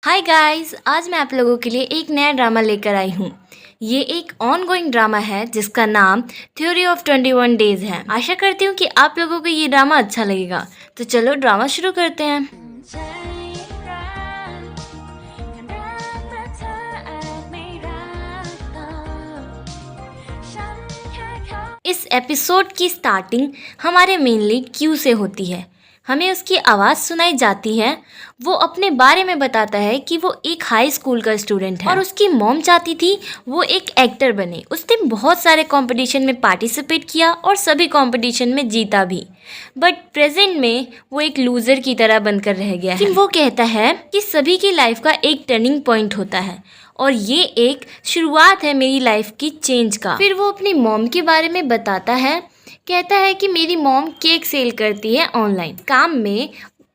Hi guys, आज मैं आप लोगों के लिए एक नया ड्रामा लेकर आई हूँ। ये एक ऑनगोइंग ड्रामा है जिसका नाम थ्योरी ऑफ 21 डेज है। आशा करती हूँ कि आप लोगों को ये ड्रामा अच्छा लगेगा। तो चलो ड्रामा शुरू करते हैं। इस एपिसोड की स्टार्टिंग हमारे मेन लीड क्यू से होती है। हमें उसकी आवाज़ सुनाई जाती है। वो अपने बारे में बताता है कि वो एक हाई स्कूल का स्टूडेंट है और उसकी मॉम चाहती थी वो एक एक्टर बने। उसने बहुत सारे कंपटीशन में पार्टिसिपेट किया और सभी कंपटीशन में जीता भी, बट प्रेजेंट में वो एक लूज़र की तरह बनकर रह गया है। वो कहता है कि सभी की लाइफ का एक टर्निंग पॉइंट होता है और ये एक शुरुआत है मेरी लाइफ की चेंज का। फिर वो अपनी मॉम के बारे में बताता है। कहता है कि मेरी मॉम केक सेल करती है ऑनलाइन। काम में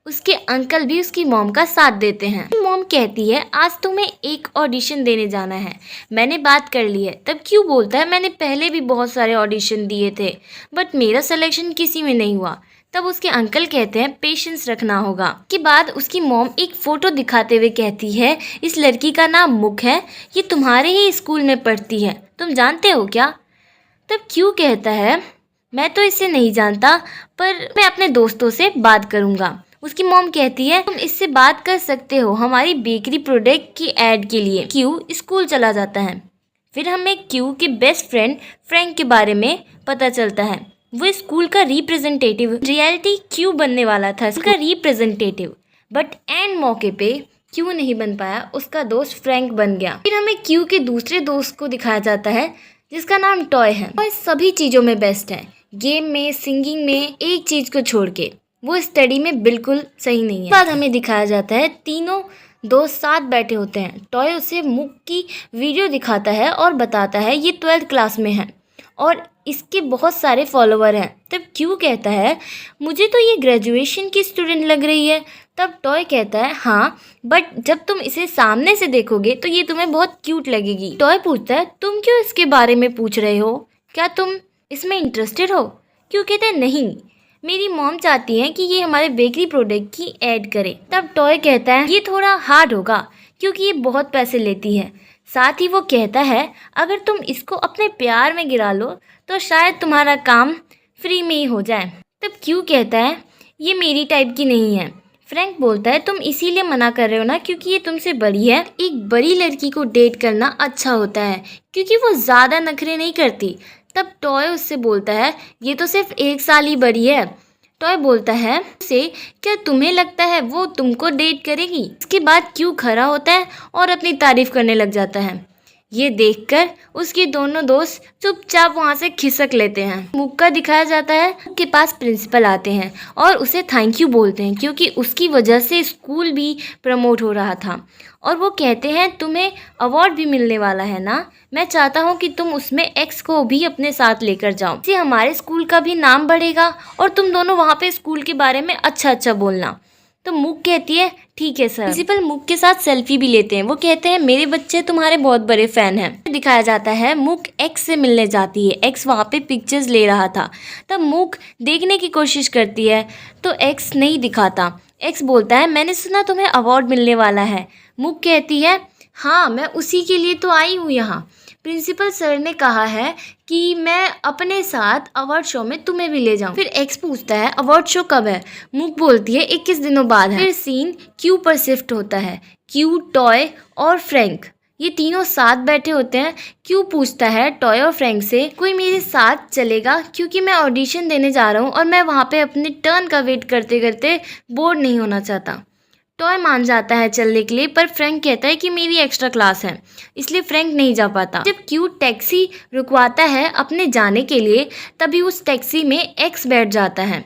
उसके अंकल भी उसकी मॉम का साथ देते हैं। मॉम कहती है आज तुम्हें एक ऑडिशन देने जाना है, मैंने बात कर ली है। तब क्यों बोलता है मैंने पहले भी बहुत सारे ऑडिशन दिए थे बट मेरा सिलेक्शन किसी में नहीं हुआ। तब उसके अंकल कहते हैं पेशेंस रखना होगा। के बाद उसकी मॉम एक फ़ोटो दिखाते हुए कहती है इस लड़की का नाम मुख है, ये तुम्हारे ही स्कूल में पढ़ती है, तुम जानते हो क्या? तब क्यों कहता है मैं तो इसे नहीं जानता पर मैं अपने दोस्तों से बात करूंगा। उसकी मॉम कहती है तुम इससे बात कर सकते हो हमारी बेकरी प्रोडक्ट की एड के लिए। क्यू स्कूल चला जाता है। फिर हमें क्यू के बेस्ट फ्रेंड फ्रैंक के बारे में पता चलता है। वो स्कूल का रिप्रेजेंटेटिव, रियलिटी क्यू बनने वाला था उसका रिप्रेजेंटेटिव, बट एंड मौके पे क्यू नहीं बन पाया, उसका दोस्त फ्रैंक बन गया। फिर हमें क्यू के दूसरे दोस्त को दिखाया जाता है जिसका नाम टॉय है। टॉय सभी चीज़ों में बेस्ट है, गेम में, सिंगिंग में, एक चीज़ को छोड़ के वो स्टडी में बिल्कुल सही नहीं है। बाद हमें दिखाया जाता है तीनों दोस्त साथ बैठे होते हैं। टॉय उसे मुख की वीडियो दिखाता है और बताता है ये 12th क्लास में है और इसके बहुत सारे फॉलोवर हैं। तब क्यू कहता है मुझे तो ये ग्रेजुएशन की स्टूडेंट लग रही है। तब टॉय कहता है हाँ, बट जब तुम इसे सामने से देखोगे तो ये तुम्हें बहुत क्यूट लगेगी। टॉय पूछता है तुम क्यों इसके बारे में पूछ रहे हो, क्या तुम इसमें इंटरेस्टेड हो? क्यों कहते हैं नहीं, मेरी मॉम चाहती है कि ये हमारे बेकरी प्रोडक्ट की ऐड करे। तब टॉय कहता है ये थोड़ा हार्ड होगा क्योंकि ये बहुत पैसे लेती है। साथ ही वो कहता है अगर तुम इसको अपने प्यार में गिरा लो तो शायद तुम्हारा काम फ्री में ही हो जाए। तब क्यू कहता है ये मेरी टाइप की नहीं है। फ्रैंक बोलता है तुम इसीलिए मना कर रहे हो ना क्योंकि ये तुमसे बड़ी है। एक बड़ी लड़की को डेट करना अच्छा होता है क्योंकि वो ज़्यादा नखरे नहीं करती। तब टॉय उससे बोलता है ये तो सिर्फ 1 साल ही बड़ी है। टॉय बोलता है से क्या तुम्हें लगता है वो तुमको डेट करेगी? इसके बाद क्यू खड़ा होता है और अपनी तारीफ करने लग जाता है। ये देखकर उसके दोनों दोस्त चुपचाप वहाँ से खिसक लेते हैं। मुख का दिखाया जाता है के पास प्रिंसिपल आते हैं और उसे थैंक यू बोलते हैं क्योंकि उसकी वजह से स्कूल भी प्रमोट हो रहा था और वो कहते हैं तुम्हें अवार्ड भी मिलने वाला है ना, मैं चाहता हूँ कि तुम उसमें एक्स को भी अपने साथ लेकर जाओ, इससे हमारे स्कूल का भी नाम बढ़ेगा और तुम दोनों वहाँ पे स्कूल के बारे में अच्छा अच्छा बोलना। तो मुख कहती है ठीक है सर। प्रिंसिपल मुख के साथ सेल्फी भी लेते हैं। वो कहते हैं मेरे बच्चे तुम्हारे बहुत बड़े फैन हैं। दिखाया जाता है मुख एक्स से मिलने जाती है। एक्स वहाँ पे पिक्चर्स ले रहा था। तब मुख देखने की कोशिश करती है तो एक्स नहीं दिखाता। एक्स बोलता है मैंने सुना तुम्हें अवार्ड मिलने वाला है। मुख कहती है हाँ, मैं उसी के लिए तो आई हूँ यहाँ। प्रिंसिपल सर ने कहा है कि मैं अपने साथ अवार्ड शो में तुम्हें भी ले जाऊं। फिर एक्स पूछता है अवार्ड शो कब है? मुख बोलती है 21 दिनों बाद है। फिर सीन क्यू पर शिफ्ट होता है। क्यू, टॉय और फ्रैंक ये तीनों साथ बैठे होते हैं। क्यू पूछता है टॉय और फ्रैंक से कोई मेरे साथ चलेगा क्योंकि मैं ऑडिशन देने जा रहा हूँ और मैं वहाँ पे अपने टर्न का वेट करते करते बोर नहीं होना चाहता। टॉय मान जाता है चलने के लिए पर फ्रैंक कहता है कि मेरी एक्स्ट्रा क्लास है, इसलिए फ्रैंक नहीं जा पाता। जब क्यू टैक्सी रुकवाता है अपने जाने के लिए तभी उस टैक्सी में एक्स बैठ जाता है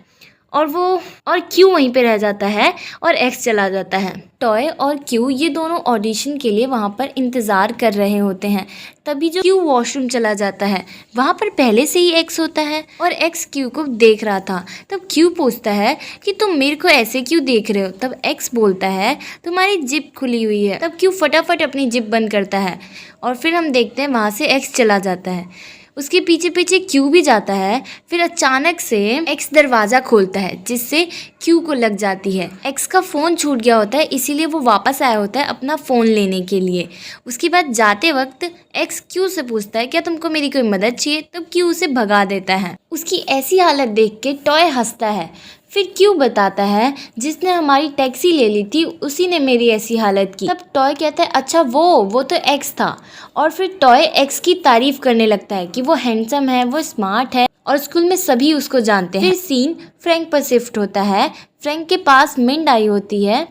और क्यू वहीं पे रह जाता है और एक्स चला जाता है। टॉय और क्यू ये दोनों ऑडिशन के लिए वहाँ पर इंतज़ार कर रहे होते हैं। तभी जो क्यू वॉशरूम चला जाता है वहाँ पर पहले से ही एक्स होता है और एक्स क्यू को देख रहा था। तब क्यू पूछता है कि तुम मेरे को ऐसे क्यों देख रहे हो? तब एक्स बोलता है तुम्हारी जिप खुली हुई है। तब क्यू फटाफट अपनी जिप बंद करता है और फिर हम देखते हैं वहाँ से एक्स चला जाता है। उसके पीछे पीछे क्यू भी जाता है। फिर अचानक से एक्स दरवाज़ा खोलता है जिससे क्यू को लग जाती है। एक्स का फ़ोन छूट गया होता है, इसीलिए वो वापस आया होता है अपना फ़ोन लेने के लिए। उसके बाद जाते वक्त एक्स क्यू से पूछता है क्या तुमको मेरी कोई मदद चाहिए, तब क्यू उसे भगा देता है। उसकी ऐसी हालत देख के टॉय हंसता है। फिर क्यू बताता है जिसने हमारी टैक्सी ले ली थी उसी ने मेरी ऐसी हालत की। तब टॉय कहता है अच्छा वो तो एक्स था। और फिर टॉय एक्स की तारीफ करने लगता है कि वो हैंडसम है, वो स्मार्ट है और स्कूल में सभी उसको जानते हैं। फिर सीन फ्रैंक पर शिफ्ट होता है। फ्रैंक के पास मिंड आई होती है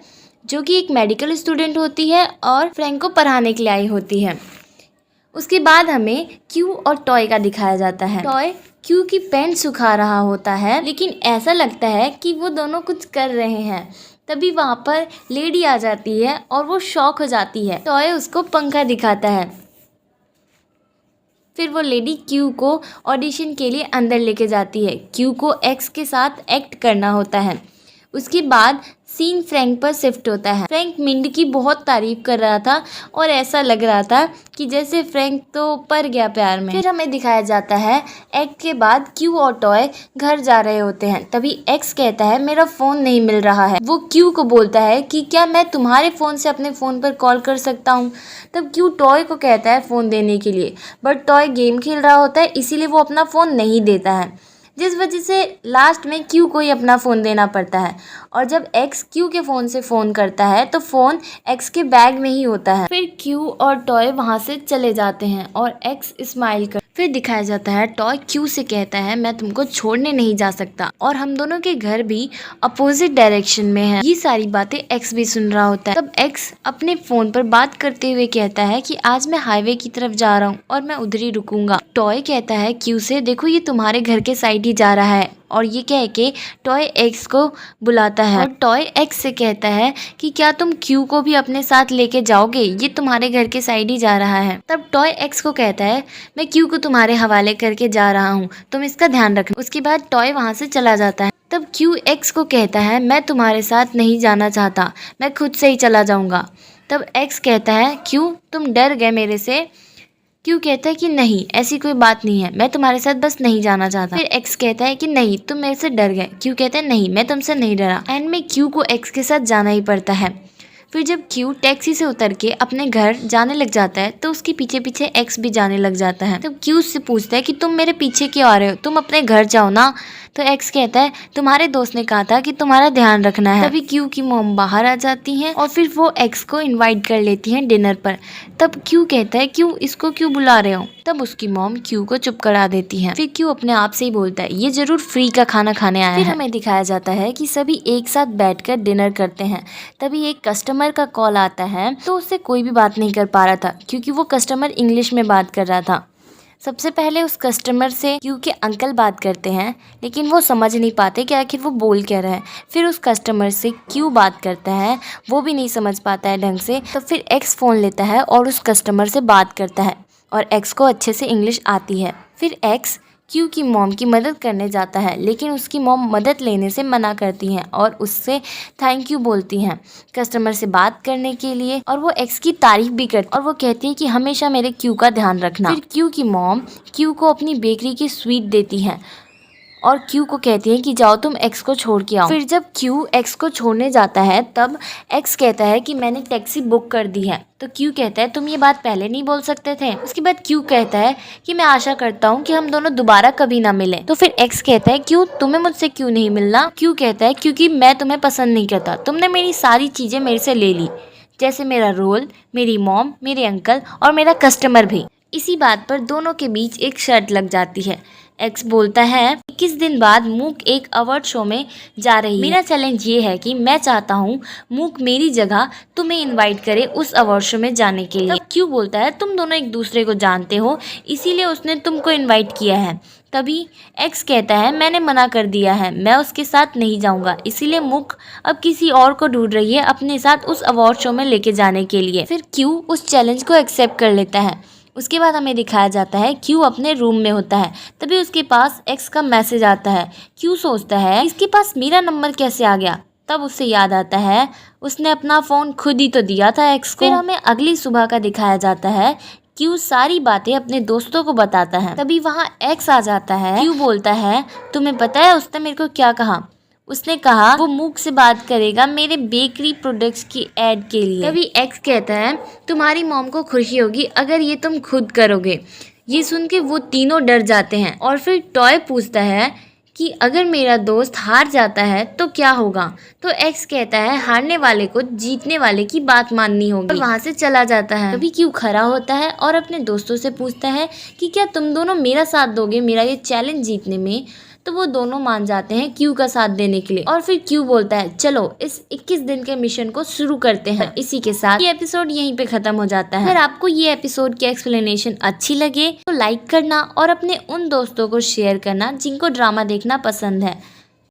जो कि एक मेडिकल स्टूडेंट होती है और फ्रैंक को पढ़ाने के लिए आई होती है। उसके बाद हमें क्यू और टॉय का दिखाया जाता है। टॉय क्यू की पैंट सुखा रहा होता है, लेकिन ऐसा लगता है कि वो दोनों कुछ कर रहे हैं। तभी वहाँ पर लेडी आ जाती है और वो शॉक हो जाती है। टॉय उसको पंखा दिखाता है। फिर वो लेडी क्यू को ऑडिशन के लिए अंदर लेके जाती है। क्यू को एक्स के साथ एक्ट करना होता है। उसके बाद सीन फ्रैंक पर शिफ्ट होता है। फ्रैंक मिंड की बहुत तारीफ कर रहा था और ऐसा लग रहा था कि जैसे फ्रैंक तो पड़ गया प्यार में। फिर हमें दिखाया जाता है एक्ट के बाद क्यू और टॉय घर जा रहे होते हैं। तभी एक्स कहता है मेरा फ़ोन नहीं मिल रहा है। वो क्यू को बोलता है कि क्या मैं तुम्हारे फ़ोन से अपने फ़ोन पर कॉल कर सकता हूँ। तब क्यू टॉय को कहता है फ़ोन देने के लिए, बट टॉय गेम खेल रहा होता है इसीलिए वो अपना फ़ोन नहीं देता है, जिस वजह से लास्ट में क्यू को ही अपना फ़ोन देना पड़ता है। और जब एक्स क्यू के फ़ोन से फ़ोन करता है तो फ़ोन एक्स के बैग में ही होता है। फिर क्यू और टॉय वहाँ से चले जाते हैं और एक्स स्माइल कर। फिर दिखाया जाता है टॉय क्यू से कहता है मैं तुमको छोड़ने नहीं जा सकता और हम दोनों के घर भी अपोजिट डायरेक्शन में है। ये सारी बातें एक्स भी सुन रहा होता है। तब एक्स अपने फ़ोन पर बात करते हुए कहता है कि आज मैं हाईवे की तरफ जा रहा हूँ और मैं उधर ही रुकूंगा। टॉय कहता है क्यू से देखो ये तुम्हारे घर के साइड ही जा रहा है, और ये कह के टॉय एक्स को बुलाता है। और टॉय एक्स से कहता है कि क्या तुम क्यू को भी अपने साथ लेके जाओगे, ये तुम्हारे घर के साइड ही जा रहा है। तब टॉय एक्स को कहता है मैं क्यू को तुम्हारे हवाले करके जा रहा हूँ, तुम इसका ध्यान रखना। उसके बाद टॉय वहाँ से चला जाता है। तब क्यू एक्स को कहता है मैं तुम्हारे साथ नहीं जाना चाहता, मैं खुद से ही चला जाऊँगा। तब एक्स कहता है क्यू तुम डर गए मेरे से। क्यू कहता है कि नहीं ऐसी कोई बात नहीं है, मैं तुम्हारे साथ बस नहीं जाना चाहता। फिर एक्स कहता है कि नहीं तुम मेरे से डर गए। क्यू कहता है नहीं मैं तुमसे नहीं डरा। एंड में क्यू को एक्स के साथ जाना ही पड़ता है। फिर जब क्यू टैक्सी से उतर के अपने घर जाने लग जाता है तो उसके पीछे पीछे एक्स भी जाने लग जाता है। तब क्यू उससे पूछता है कि तुम मेरे पीछे क्यों आ रहे हो, तुम अपने घर जाओ ना। तो एक्स कहता है तुम्हारे दोस्त ने कहा था कि तुम्हारा ध्यान रखना है। तभी क्यू की मॉम बाहर आ जाती हैं और फिर वो एक्स को इनवाइट कर लेती हैं डिनर पर। तब क्यू कहता है क्यों इसको क्यों बुला रहे हो। तब उसकी मॉम क्यू को चुप करा देती है। फिर क्यू अपने आप से ही बोलता है ये जरूर फ्री का खाना खाने आया है। फिर हमें दिखाया जाता है कि सभी एक साथ बैठकर डिनर करते हैं। तभी एक कस्टमर का कॉल आता है तो उससे कोई भी बात नहीं कर पा रहा था क्योंकि वो कस्टमर इंग्लिश में बात कर रहा था। सबसे पहले उस कस्टमर से क्यू के अंकल बात करते हैं, लेकिन वो समझ नहीं पाते कि आखिर वो बोल क्या रहा है। फिर उस कस्टमर से क्यू बात करता है, वो भी नहीं समझ पाता है ढंग से। तो फिर एक्स फ़ोन लेता है और उस कस्टमर से बात करता है और एक्स को अच्छे से इंग्लिश आती है। फिर एक्स क्यू की मॉम की मदद करने जाता है, लेकिन उसकी मॉम मदद लेने से मना करती हैं और उससे थैंक यू बोलती हैं कस्टमर से बात करने के लिए। और वो एक्स की तारीफ भी करती और वो कहती है कि हमेशा मेरे क्यू का ध्यान रखना। फिर क्यू की मॉम क्यू को अपनी बेकरी की स्वीट देती हैं और क्यू को कहती है कि जाओ तुम एक्स को छोड़ के आओ। फिर जब क्यू एक्स को छोड़ने जाता है तब एक्स कहता है कि मैंने टैक्सी बुक कर दी है। तो क्यू कहता है तुम ये बात पहले नहीं बोल सकते थे। उसके बाद क्यू कहता है कि मैं आशा करता हूँ कि हम दोनों दोबारा कभी ना मिलें। तो फिर एक्स कहता है क्यू तुम्हें मुझसे क्यों नहीं मिलना। क्यू कहता है क्योंकि मैं तुम्हें पसंद नहीं करता, तुमने मेरी सारी चीज़ें मेरे से ले ली, जैसे मेरा रोल, मेरी मॉम, मेरे अंकल और मेरा कस्टमर भी। इसी बात पर दोनों के बीच एक शर्त लग जाती है। एक्स बोलता है 21 दिन बाद मूक एक अवार्ड शो में जा रही है। मेरा चैलेंज ये है कि मैं चाहता हूँ मूक मेरी जगह तुम्हें इनवाइट करे उस अवार्ड शो में जाने के लिए। क्यू बोलता है तुम दोनों एक दूसरे को जानते हो इसीलिए उसने तुमको इनवाइट किया है। तभी एक्स कहता है मैंने मना कर दिया है, मैं उसके साथ नहीं जाऊंगा, इसीलिए मूक अब किसी और को ढूंढ रही है अपने साथ उस अवार्ड शो में लेके जाने के लिए। फिर क्यू उस चैलेंज को एक्सेप्ट कर लेता है। उसके बाद हमें दिखाया जाता है क्यू अपने रूम में होता है। तभी उसके पास एक्स का मैसेज आता है। क्यू सोचता है इसके पास मेरा नंबर कैसे आ गया। तब उससे याद आता है उसने अपना फ़ोन खुद ही तो दिया था एक्स को। फिर हमें अगली सुबह का दिखाया जाता है। क्यू सारी बातें अपने दोस्तों को बताता है। तभी वहाँ एक्स आ जाता है। क्यू बोलता है, तुम्हें पता है उसने मेरे को क्या कहा? उसने कहा वो मूक से बात करेगा मेरे बेकरी प्रोडक्ट्स की एड के लिए। तभी एक्स कहता है, तुम्हारी मॉम को खुशी होगी अगर ये तुम खुद करोगे। ये सुन के वो तीनों डर जाते हैं और फिर टॉय पूछता है कि अगर मेरा दोस्त हार जाता है तो क्या होगा? तो एक्स कहता है हारने वाले को जीतने वाले की बात माननी होगी और वहाँ से चला जाता है। तभी क्यू खड़ा होता है और अपने दोस्तों से पूछता है कि क्या तुम दोनों मेरा साथ दोगे मेरा ये चैलेंज जीतने में? तो वो दोनों मान जाते हैं क्यू का साथ देने के लिए और फिर क्यू बोलता है चलो इस 21 दिन के मिशन को शुरू करते हैं। इसी के साथ ये एपिसोड यहीं पे खत्म हो जाता है। अगर आपको ये एपिसोड की एक्सप्लेनेशन अच्छी लगे तो लाइक करना और अपने उन दोस्तों को शेयर करना जिनको ड्रामा देखना पसंद है।